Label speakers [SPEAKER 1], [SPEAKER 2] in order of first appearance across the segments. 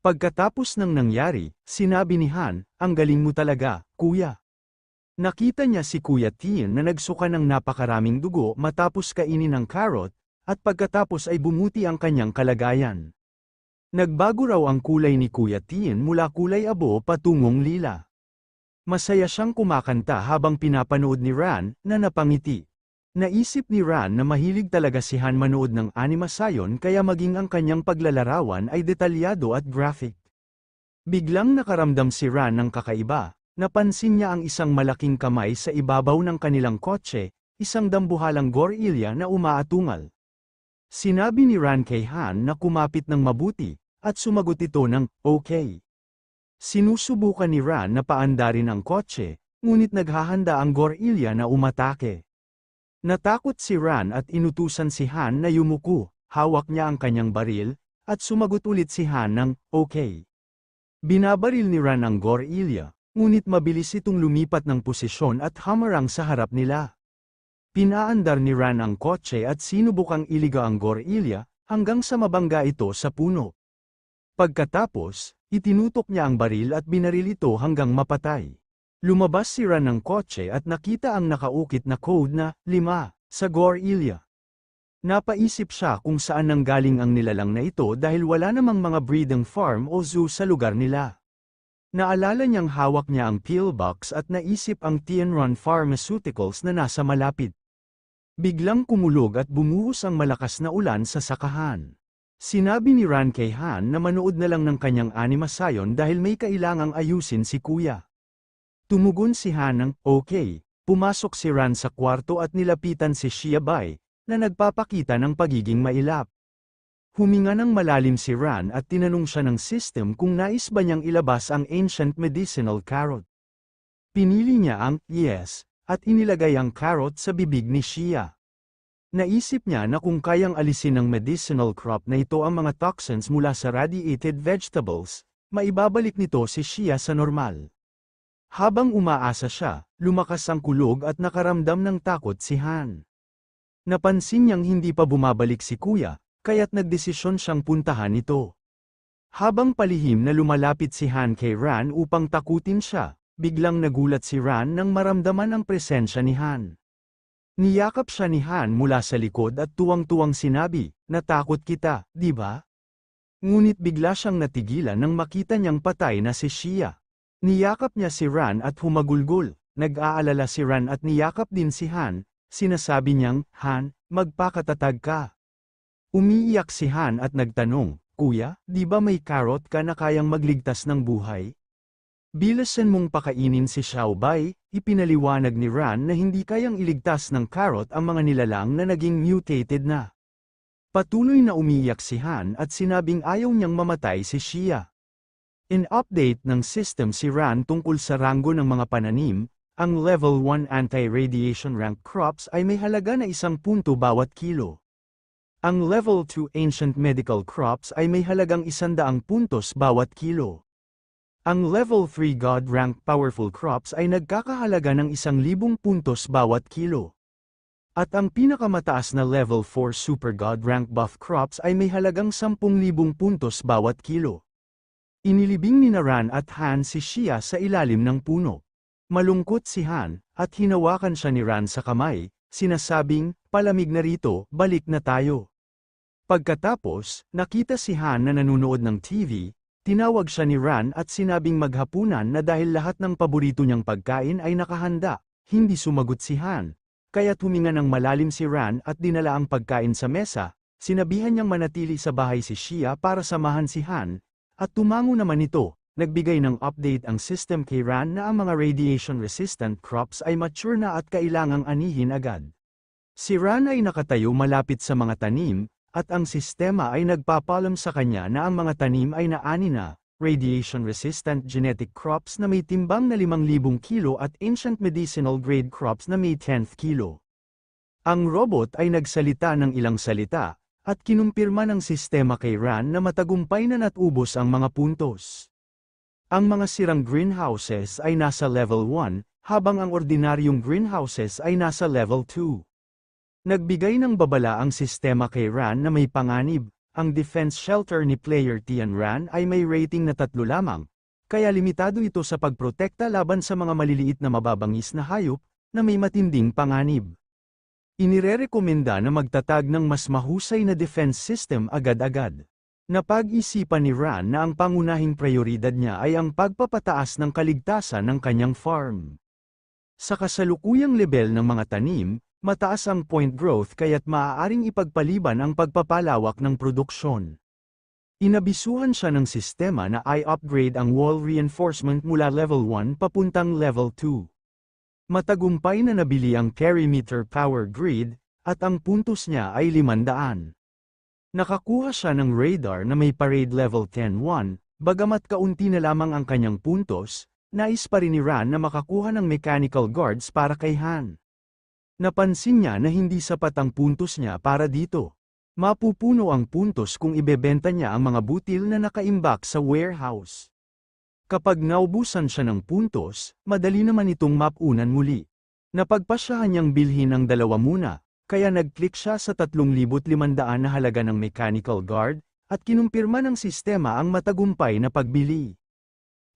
[SPEAKER 1] Pagkatapos ng nangyari, sinabi ni Han, "Ang galing mo talaga, kuya." Nakita niya si Kuya Tien na nagsuka ng napakaraming dugo matapos kainin ng carrot, at pagkatapos ay bumuti ang kanyang kalagayan. Nagbago raw ang kulay ni Kuya Tien mula kulay abo patungong lila. Masaya siyang kumakanta habang pinapanood ni Ran na napangiti. Naisip ni Ran na mahilig talaga si Han manood ng animasyon kaya maging ang kanyang paglalarawan ay detalyado at graphic. Biglang nakaramdam si Ran ng kakaiba. Napansin niya ang isang malaking kamay sa ibabaw ng kanilang kotse, isang dambuhalang gorilya na umaatungal. Sinabi ni Ran kay Han na kumapit ng mabuti, at sumagot ito ng, "Okay." Sinusubukan ni Ran na paandarin ang kotse, ngunit naghahanda ang gorilya na umatake. Natakot si Ran at inutusan si Han na yumuko, hawak niya ang kanyang baril, at sumagot ulit si Han ng, "Okay." Binabaril ni Ran ang gorilya, ngunit mabilis itong lumipat ng posisyon at hamarang sa harap nila. Pinaandar ni Ran ang kotse at sinubukang iliga ang gorilya, hanggang sa mabangga ito sa puno. Pagkatapos, itinutok niya ang baril at binaril ito hanggang mapatay. Lumabas si Ran ng kotse at nakita ang nakaukit na code na 5 sa gorilya. Napaisip siya kung saan nanggaling ang nilalang na ito dahil wala namang mga breeding farm o zoo sa lugar nila. Naalala niyang hawak niya ang pillbox at naisip ang Tianron Pharmaceuticals na nasa malapit. Biglang kumulog at bumuhos ang malakas na ulan sa sakahan. Sinabi ni Ran kay Han na manood na lang ng kanyang animasyon dahil may kailangang ayusin si kuya. Tumugon si Han ng, "Okay." Pumasok si Ran sa kwarto at nilapitan si Xiaobai, na nagpapakita ng pagiging mailap. Huminga ng malalim si Ran at tinanong siya ng system kung nais ba niyang ilabas ang ancient medicinal carrot. Pinili niya ang yes, at inilagay ang carrot sa bibig ni Xia. Naisip niya na kung kayang alisin ng medicinal crop na ito ang mga toxins mula sa radiated vegetables, maibabalik nito si Xia sa normal. Habang umaasa siya, lumakas ang kulog at nakaramdam ng takot si Han. Napansin niyang hindi pa bumabalik si kuya, kaya't nagdesisyon siyang puntahan ito. Habang palihim na lumalapit si Han kay Ran upang takutin siya, biglang nagulat si Ran nang maramdaman ang presensya ni Han. Niyakap siya ni Han mula sa likod at tuwang-tuwang sinabi, "Natakot kita, di ba?" Ngunit bigla siyang natigilan nang makita niyang patay na si Xia. Niyakap niya si Ran at humagulgol. Nag-aalala si Ran at niyakap din si Han. Sinasabi niyang, "Han, magpakatatag ka." Umiiyak si Han at nagtanong, "Kuya, di ba may carrot ka na kayang magligtas ng buhay?" Bilasan mong pakainin si Xiaobai, ipinaliwanag ni Ran na hindi kayang iligtas ng carrot ang mga nilalang na naging mutated na. Patuloy na umiiyak si Han at sinabing ayaw niyang mamatay si Xia. In-update ng system si Ran tungkol sa ranggo ng mga pananim, ang Level 1 Anti-Radiation Rank Crops ay may halaga na 1 punto bawat kilo. Ang Level 2 Ancient Medical Crops ay may halagang 100 puntos bawat kilo. Ang Level 3 God Rank Powerful Crops ay nagkakahalaga ng 1,000 puntos bawat kilo. At ang pinakamataas na Level 4 Super God Rank Buff Crops ay may halagang 10,000 puntos bawat kilo. Inilibing ni Ran at Han si Xia sa ilalim ng puno. Malungkot si Han, at hinawakan siya ni Ran sa kamay, sinasabing, "Palamig na rito, balik na tayo." Pagkatapos, nakita si Han na nanonood ng TV, tinawag siya ni Ran at sinabing maghapunan na dahil lahat ng paborito niyang pagkain ay nakahanda. Hindi sumagot si Han, kaya't huminga ng malalim si Ran at dinala ang pagkain sa mesa. Sinabihan niyang manatili sa bahay si Xia para samahan si Han, at tumango naman ito. Nagbigay ng update ang system kay Ran na ang mga radiation-resistant crops ay mature na at kailangang anihin agad. Si Ran ay nakatayo malapit sa mga tanim, at ang sistema ay nagpapalam sa kanya na ang mga tanim ay naani na, radiation-resistant genetic crops na may timbang na 5,000 kilo at ancient medicinal grade crops na may 10th kilo. Ang robot ay nagsalita ng ilang salita, at kinumpirma ng sistema kay Ran na matagumpay na natubos ang mga puntos. Ang mga sirang greenhouses ay nasa level 1, habang ang ordinaryong greenhouses ay nasa level 2. Nagbigay ng babala ang sistema kay Ran na may panganib, ang defense shelter ni player Tian Ran ay may rating na 3 lamang, kaya limitado ito sa pagprotekta laban sa mga maliliit na mababangis na hayop na may matinding panganib. Inirerekomenda na magtatag ng mas mahusay na defense system agad-agad. Napag-isipan ni Ran na ang pangunahing prioridad niya ay ang pagpapataas ng kaligtasan ng kanyang farm. Sa kasalukuyang level ng mga tanim, mataas ang point growth kaya't maaaring ipagpaliban ang pagpapalawak ng produksyon. Inabisuhan siya ng sistema na i-upgrade ang wall reinforcement mula level 1 papuntang level 2. Matagumpay na nabili ang carry meter power grid, at ang puntos niya ay 500. Nakakuha siya ng radar na may parade level 10-1, bagamat kaunti na lamang ang kanyang puntos, nais pa rin ni Ran na makakuha ng mechanical guards para kay Han. Napansin niya na hindi sapat ang puntos niya para dito. Mapupuno ang puntos kung ibebenta niya ang mga butil na nakaimbak sa warehouse. Kapag naubusan siya ng puntos, madali naman itong mapunan muli. Napagpasyahan niyang bilhin ang 2 muna, kaya nag-click siya sa 3,500 na halaga ng mechanical guard, at kinumpirma ng sistema ang matagumpay na pagbili.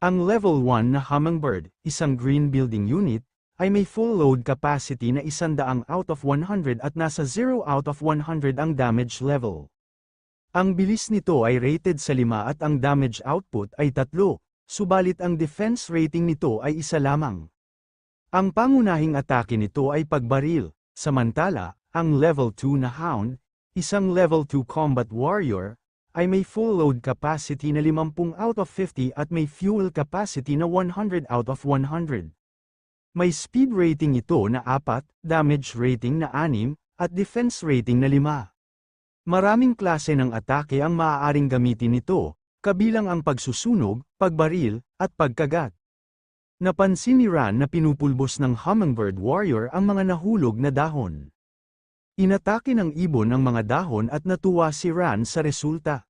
[SPEAKER 1] Ang level 1 na Hummingbird, isang green building unit, ay may full load capacity na 100 out of 100 at nasa 0 out of 100 ang damage level. Ang bilis nito ay rated sa 5 at ang damage output ay 3, subalit ang defense rating nito ay 1 lamang. Ang pangunahing atake nito ay pagbaril, samantala, ang level 2 na Hound, isang level 2 combat warrior, ay may full load capacity na 50 out of 50 at may fuel capacity na 100 out of 100. May speed rating ito na 4, damage rating na 6, at defense rating na 5. Maraming klase ng atake ang maaaring gamitin nito, kabilang ang pagsusunog, pagbaril, at pagkagat. Napansin ni Ran na pinupulbos ng Hummingbird Warrior ang mga nahulog na dahon. Inatake ng ibon ang mga dahon at natuwa si Ran sa resulta.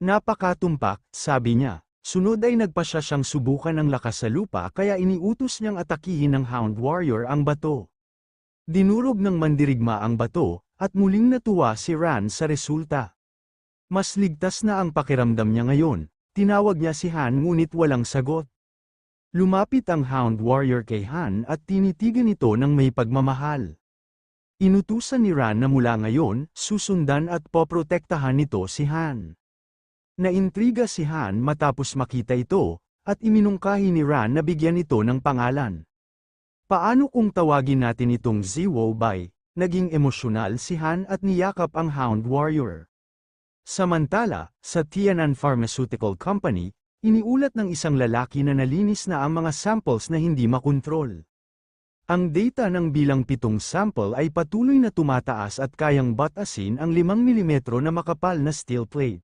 [SPEAKER 1] Napakatumpak, sabi niya. Sunod ay nagpasya siyang subukan ng lakas sa lupa kaya iniutos niyang atakihin ng Hound Warrior ang bato. Dinurog ng mandirigma ang bato, at muling natuwa si Ran sa resulta. Mas ligtas na ang pakiramdam niya ngayon, tinawag niya si Han ngunit walang sagot. Lumapit ang Hound Warrior kay Han at tinitigan ito ng may pagmamahal. Inutusan ni Ran na mula ngayon, susundan at poprotektahan nito si Han. Naintriga si Han matapos makita ito, at iminungkahi ni Ran na bigyan ito ng pangalan. Paano kung tawagin natin itong Ziwo Bai? Naging emosyonal si Han at niyakap ang Hound Warrior. Samantala, sa Tianan Pharmaceutical Company, iniulat ng isang lalaki na nalinis na ang mga samples na hindi makontrol. Ang data ng bilang 7 sample ay patuloy na tumataas at kayang batasin ang 5 mm na makapal na steel plate.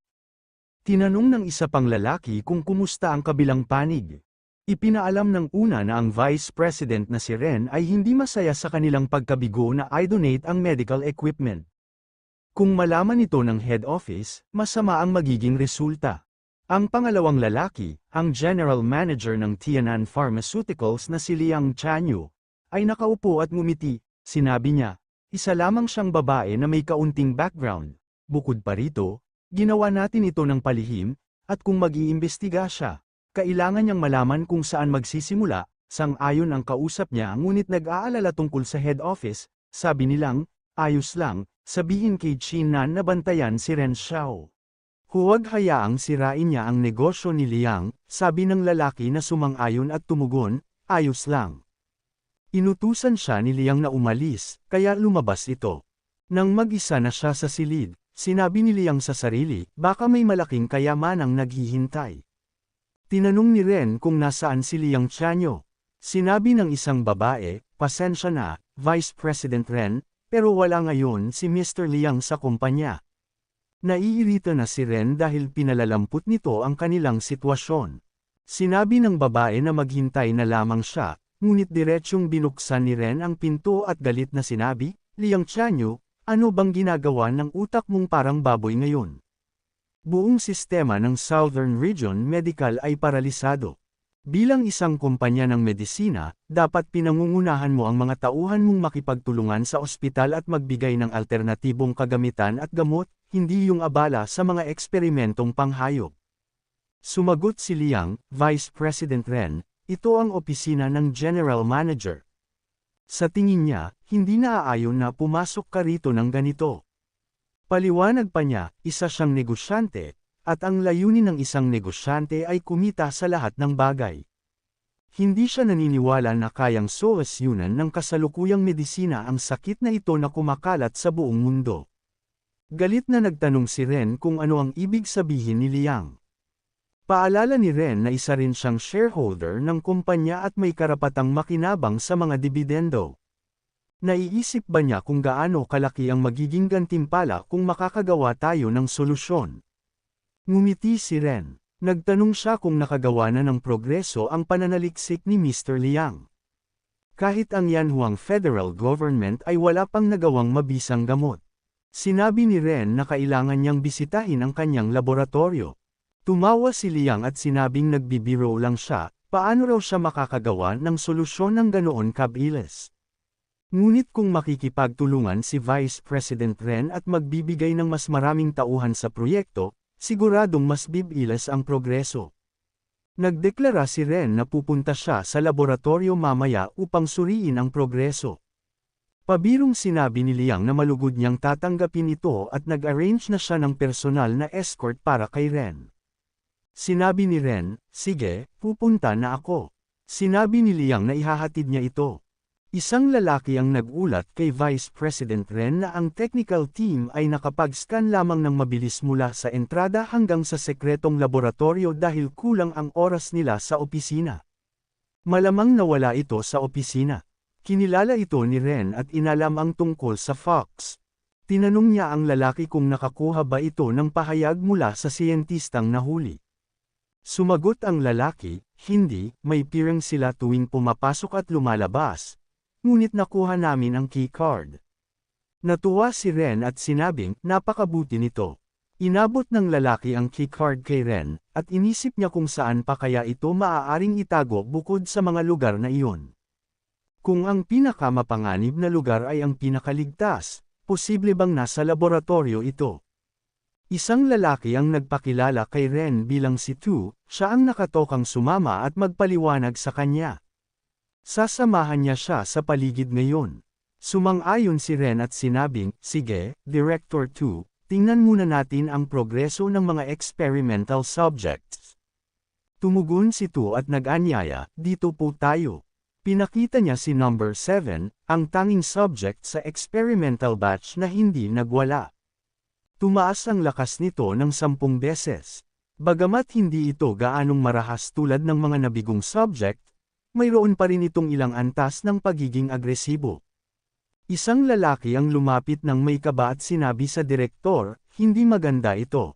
[SPEAKER 1] Tinanong ng isa pang lalaki kung kumusta ang kabilang panig. Ipinaalam ng una na ang Vice President na si Ren ay hindi masaya sa kanilang pagkabigo na i-donate ang medical equipment. Kung malaman ito ng head office, masama ang magiging resulta. Ang pangalawang lalaki, ang General Manager ng Tianan Pharmaceuticals na si Liang Chanyu, ay nakaupo at ngumiti. Sinabi niya, isa lamang siyang babae na may kaunting background. Bukod pa rito, ginawa natin ito ng palihim, at kung mag-iimbestiga siya, kailangan niyang malaman kung saan magsisimula, sang-ayon ang kausap niya ngunit nag-aalala tungkol sa head office, sabi nilang, ayos lang, sabihin kay Chinan na bantayan si Ren Xiao. Huwag hayaang sirain niya ang negosyo ni Liang, sabi ng lalaki na sumang-ayon at tumugon, ayos lang. Inutusan siya ni Liang na umalis, kaya lumabas ito. Nang mag-isa na siya sa silid, sinabi ni Liang sa sarili, baka may malaking kayamanang naghihintay. Tinanong ni Ren kung nasaan si Liang Chanyo. Sinabi ng isang babae, pasensya na, Vice President Ren, pero wala ngayon si Mr. Liang sa kumpanya. Naiirita na si Ren dahil pinalalamput nito ang kanilang sitwasyon. Sinabi ng babae na maghintay na lamang siya, ngunit diretsyong binuksan ni Ren ang pinto at galit na sinabi, Liang Chanyo, ano bang ginagawa ng utak mong parang baboy ngayon? Buong sistema ng Southern Region Medical ay paralisado. Bilang isang kumpanya ng medisina, dapat pinangungunahan mo ang mga tauhan mong makipagtulungan sa ospital at magbigay ng alternatibong kagamitan at gamot, hindi yung abala sa mga eksperimentong panghayop. Sumagot si Liang, Vice President Ren, ito ang opisina ng General Manager. Sa tingin niya, hindi naaayon na pumasok ka rito ng ganito. Paliwanag pa niya, isa siyang negosyante, at ang layunin ng isang negosyante ay kumita sa lahat ng bagay. Hindi siya naniniwala na kayang solusyonan ng kasalukuyang medisina ang sakit na ito na kumakalat sa buong mundo. Galit na nagtanong si Ren kung ano ang ibig sabihin ni Liang. Paalala ni Ren na isa rin siyang shareholder ng kumpanya at may karapatang makinabang sa mga dibidendo. Naiisip ba niya kung gaano kalaki ang magiging gantimpala kung makakagawa tayo ng solusyon? Ngumiti si Ren. Nagtanong siya kung nakagawa na ng progreso ang pananaliksik ni Mr. Liang. Kahit ang Yanhuang Federal Government ay wala pang nagawang mabisang gamot. Sinabi ni Ren na kailangan niyang bisitahin ang kanyang laboratorio. Tumawa si Liang at sinabing nagbibiro lang siya, paano raw siya makakagawa ng solusyon ng ganoon kabilis. Ngunit kung makikipagtulungan si Vice President Ren at magbibigay ng mas maraming tauhan sa proyekto, siguradong mas bibilis ang progreso. Nagdeklara si Ren na pupunta siya sa laboratorio mamaya upang suriin ang progreso. Pabirong sinabi ni Liang na malugod niyang tatanggapin ito at nag-arrange na siya ng personal na escort para kay Ren. Sinabi ni Ren, sige, pupunta na ako. Sinabi ni Liang na ihahatid niya ito. Isang lalaki ang nag-ulat kay Vice President Ren na ang technical team ay nakapag-scan lamang ng mabilis mula sa entrada hanggang sa sekretong laboratorio dahil kulang ang oras nila sa opisina. Malamang nawala ito sa opisina. Kinilala ito ni Ren at inalam ang tungkol sa Fox. Tinanong niya ang lalaki kung nakakuha ba ito ng pahayag mula sa siyentistang nahuli. Sumagot ang lalaki, hindi, may pirang sila tuwing pumapasok at lumalabas. Ngunit nakuha namin ang keycard. Natuwa si Ren at sinabing, napakabuti nito. Inabot ng lalaki ang keycard kay Ren, at inisip niya kung saan pa kaya ito maaaring itago bukod sa mga lugar na iyon. Kung ang pinakamapanganib na lugar ay ang pinakaligtas, posible bang nasa laboratorio ito? Isang lalaki ang nagpakilala kay Ren bilang si Tu, siya ang nakatokang sumama at magpaliwanag sa kanya. Sasamahan niya siya sa paligid ngayon. Sumang-ayon si Ren at sinabing, sige, Director 2, tingnan muna natin ang progreso ng mga experimental subjects. Tumugon si Tu at nag-anyaya, dito po tayo. Pinakita niya si number 7, ang tanging subject sa experimental batch na hindi nagwala. Tumaas ang lakas nito ng 10 beses. Bagamat hindi ito gaanong marahas tulad ng mga nabigong subject, mayroon pa rin itong ilang antas ng pagiging agresibo. Isang lalaki ang lumapit ng may kaba at sinabi sa direktor, hindi maganda ito.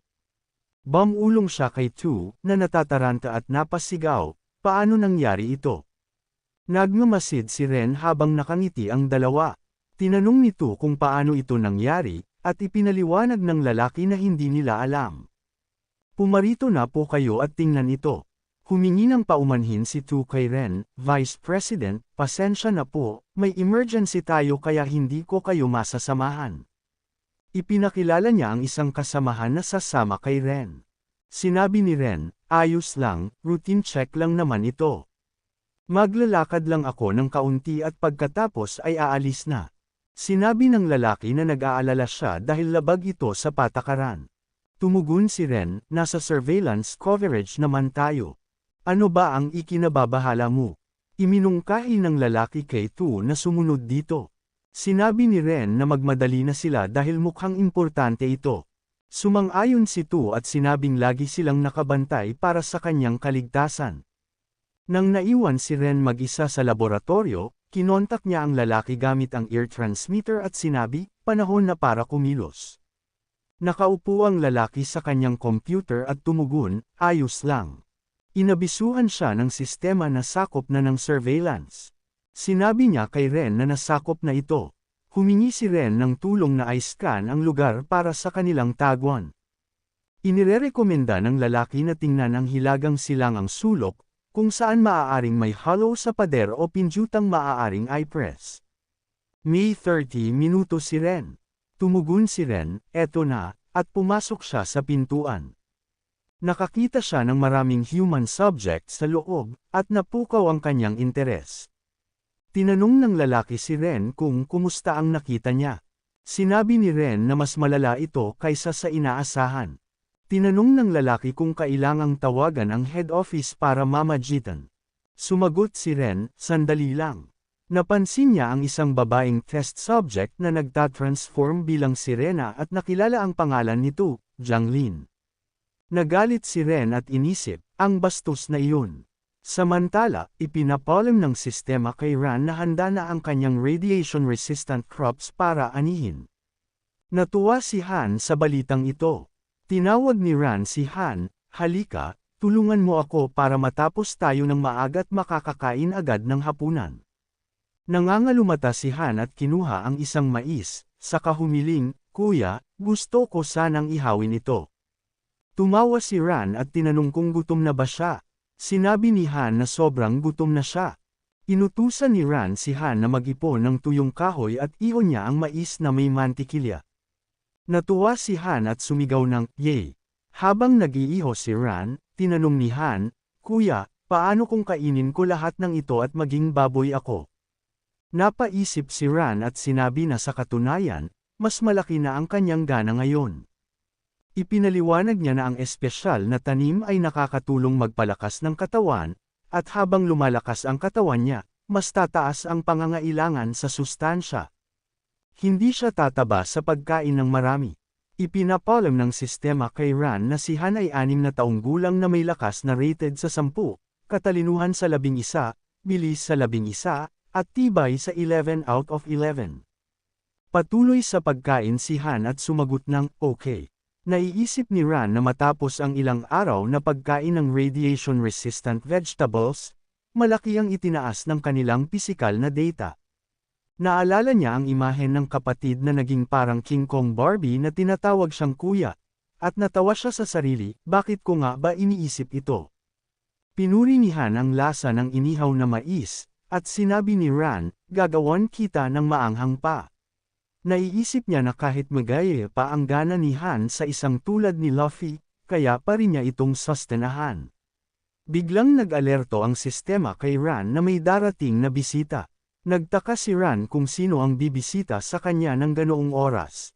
[SPEAKER 1] Bumulong siya kay Tu, na natataranta at napasigaw, paano nangyari ito? Nagmamasid si Ren habang nakangiti ang dalawa. Tinanong ni Tu kung paano ito nangyari, at ipinaliwanag ng lalaki na hindi nila alam. Pumarito na po kayo at tingnan ito. Humingi ng paumanhin si Tu kay Ren, Vice President, pasensya na po, may emergency tayo kaya hindi ko kayo masasamahan. Ipinakilala niya ang isang kasamahan na sasama kay Ren. Sinabi ni Ren, ayos lang, routine check lang naman ito. Maglalakad lang ako ng kaunti at pagkatapos ay aalis na. Sinabi ng lalaki na nag-aalala siya dahil labag ito sa patakaran. Tumugon si Ren, nasa surveillance coverage naman tayo. Ano ba ang ikinababahala mo? Iminungkahi ng lalaki kay Tu na sumunod dito. Sinabi ni Ren na magmadali na sila dahil mukhang importante ito. Sumang-ayon si Tu at sinabing lagi silang nakabantay para sa kanyang kaligtasan. Nang naiwan si Ren mag-isa sa laboratorio, kinontak niya ang lalaki gamit ang ear transmitter at sinabi, panahon na para kumilos. Nakaupo ang lalaki sa kanyang computer at tumugon, ayos lang. Inabisuhan siya ng sistema na sakop na ng surveillance. Sinabi niya kay Ren na nasakop na ito. Humingi si Ren ng tulong na i-scan ang lugar para sa kanilang taguan. Inirerekomenda ng lalaki na tingnan ang hilagang silangang sulok, kung saan maaaring may hollow sa pader o pinjutang maaaring i-press. May 30 minuto si Ren. Tumugon si Ren, eto na, at pumasok siya sa pintuan. Nakakita siya ng maraming human subjects sa loob, at napukaw ang kanyang interes. Tinanong ng lalaki si Ren kung kumusta ang nakita niya. Sinabi ni Ren na mas malala ito kaysa sa inaasahan. Tinanong ng lalaki kung kailangang tawagan ang head office para mamagitan. Sumagot si Ren, sandali lang. Napansin niya ang isang babaeng test subject na nagtatransform bilang sirena at nakilala ang pangalan nito, Jianglin. Nagalit si Ren at inisip, ang bastos na iyon. Samantala, ipinapalam ng sistema kay Ran na handa na ang kanyang radiation-resistant crops para anihin. Natuwa si Han sa balitang ito. Tinawag ni Ran si Han, halika, tulungan mo ako para matapos tayo ng maaga't makakakain agad ng hapunan. Nangangalumata si Han at kinuha ang isang mais, saka humiling, kuya, gusto ko sanang ihawin ito. Tumawa si Ran at tinanong kung gutom na ba siya. Sinabi ni Han na sobrang gutom na siya. Inutusan ni Ran si Han na mag-ipon ng tuyong kahoy at iyon niya ang mais na may mantikilya. Natuwa si Han at sumigaw ng, yay! Habang nag-iiho si Ran, tinanong ni Han, kuya, paano kung kainin ko lahat ng ito at maging baboy ako? Napaisip si Ran at sinabi na sa katunayan, mas malaki na ang kanyang gana ngayon. Ipinaliwanag niya na ang espesyal na tanim ay nakakatulong magpalakas ng katawan, at habang lumalakas ang katawan niya, mas tataas ang pangangailangan sa sustansya. Hindi siya tataba sa pagkain ng marami. Ipinapalam ng sistema kay Ran na si Han ay 6 na taong gulang na may lakas na rated sa 10, katalinuhan sa 11, bilis sa 11, at tibay sa 11 out of 11. Patuloy sa pagkain si Han at sumagot ng, okay. Naiisip ni Ran na matapos ang ilang araw na pagkain ng radiation-resistant vegetables, malaki ang itinaas ng kanilang pisikal na data. Naalala niya ang imahen ng kapatid na naging parang King Kong Barbie na tinatawag siyang kuya, at natawa siya sa sarili, bakit ko nga ba iniisip ito? Pinuri ni Han ang lasa ng inihaw na mais, at sinabi ni Ran, gagawan kita ng maanghang pa. Naiisip niya na kahit magaya pa ang gana ni Han sa isang tulad ni Luffy, kaya pa rin niya itong sustenahan. Biglang nag-alerto ang sistema kay Ran na may darating na bisita. Nagtaka si Ran kung sino ang bibisita sa kanya ng ganoong oras.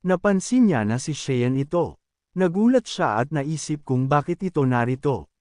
[SPEAKER 1] Napansin niya na si Cheyenne ito. Nagulat siya at naisip kung bakit ito narito.